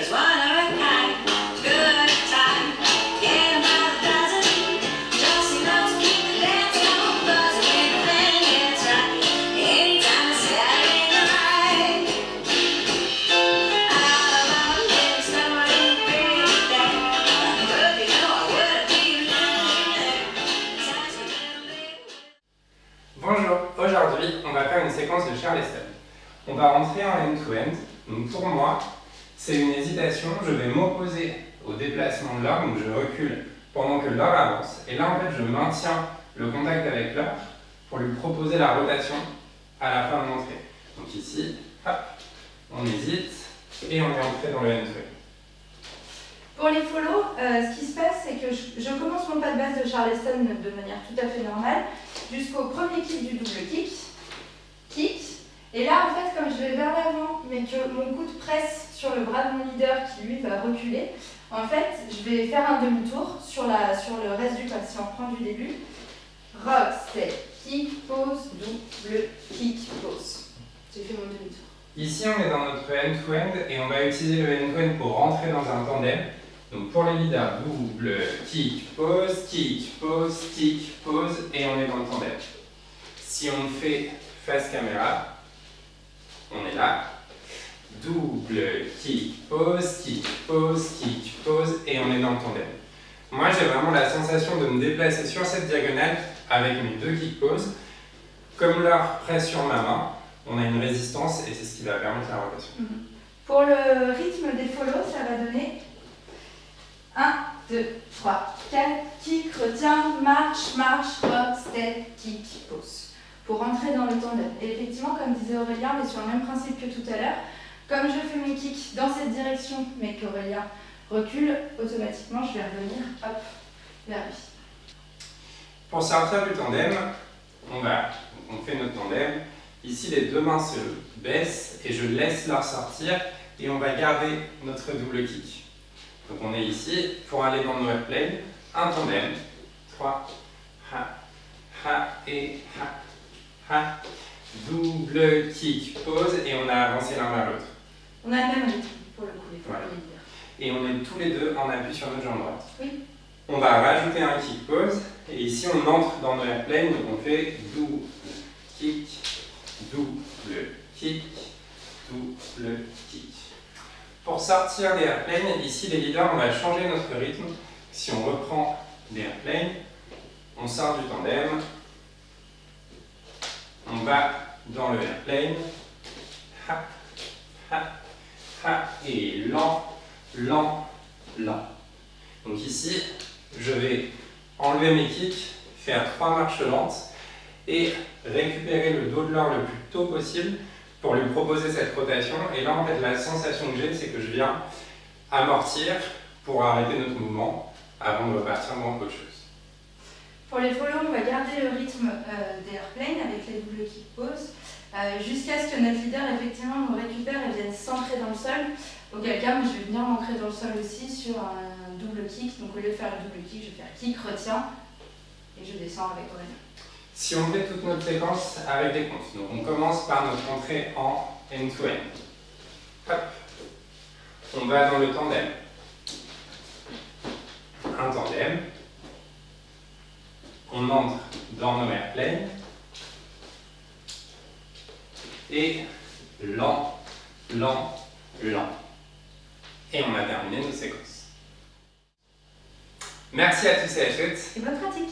was one of a kind. Good time, get 'em by the dozen. Just enough to keep the dance floor buzzing when the band gets right. Anytime it's Saturday night. Out of our lips, somebody break that. But you know I wouldn't be there. Bonjour, aujourd'hui on va faire une séquence de Charleston. On va rentrer en end-to-end, donc pour moi c'est une hésitation, je vais m'opposer au déplacement de l'or, donc je recule pendant que l'or avance, et là en fait je maintiens le contact avec l'or pour lui proposer la rotation à la fin de l'entrée. Donc ici, hop, on hésite et on est entré dans le end-to-end. Pour les follow, ce qui se passe, c'est que je commence mon pas de base de Charleston de manière tout à fait normale, jusqu'au premier kick du double kick, et là en fait comme je vais vers l'avant, mais que mon coude presse sur le bras de mon leader qui lui va reculer, en fait je vais faire un demi-tour sur le reste du pas. Si on reprend du début, rock, step, kick, pause, double, kick, pause. J'ai fait mon demi-tour. Ici on est dans notre end-to-end et on va utiliser le end-to-end pour rentrer dans un tandem. Donc pour les leaders, double, kick, pause, et on est dans le tandem. Si on le fait face caméra, on est là, double, kick, pause, et on est dans le tandem. Moi j'ai vraiment la sensation de me déplacer sur cette diagonale avec mes deux kick pauses. Comme l'or presse sur ma main, on a une résistance et c'est ce qui va permettre la rotation. Pour le rythme des follow, ça va donner 1, 2, 3, 4, kick, retiens, marche, rock, step, kick, pause. Pour rentrer dans le tandem. Et effectivement, comme disait Aurélien, mais sur le même principe que tout à l'heure, comme je fais mes kicks dans cette direction, mais qu'Aurélien recule, automatiquement je vais revenir, hop, vers lui. Pour sortir du tandem, on fait notre tandem. Ici, les deux mains se baissent et je laisse leur sortir et on va garder notre double kick. Donc on est ici pour aller dans nos airplanes, un tandem, 3, ha, et ha, double kick, pause et on a avancé l'un vers l'autre. On a le même rythme pour le coup, il faut voilà. le dire. Et on est tous les deux en appui sur notre jambe droite. Oui. On va rajouter un kick pause et ici on entre dans nos airplanes, donc on fait double kick, double kick. Pour sortir des airplanes, ici les leaders, on va changer notre rythme. Si on reprend des airplanes, on sort du tandem, on va dans le airplane, et lent. Donc ici, je vais enlever mes kicks, faire 3 marches lentes et récupérer le dos de l'or le plus tôt possible pour lui proposer cette rotation. Et là, en fait, la sensation que j'ai, c'est que je viens amortir pour arrêter notre mouvement avant de repartir dans autre chose. Pour les follow, on va garder le rythme des airplanes avec les doubles kick pause jusqu'à ce que notre leader effectivement me récupère et vienne s'ancrer dans le sol. Auquel cas, je vais venir m'ancrer dans le sol aussi sur un double kick. Donc au lieu de faire le double kick, je vais faire kick, retiens et je descends avec Aurélien. Si on fait toute notre séquence avec des comptes, donc on commence par notre entrée en end-to-end. Hop, on va dans le tandem. Un tandem. On entre dans nos airplanes. Et lent. Et on a terminé nos séquences. Merci à tous et à toutes. Et bonne pratique!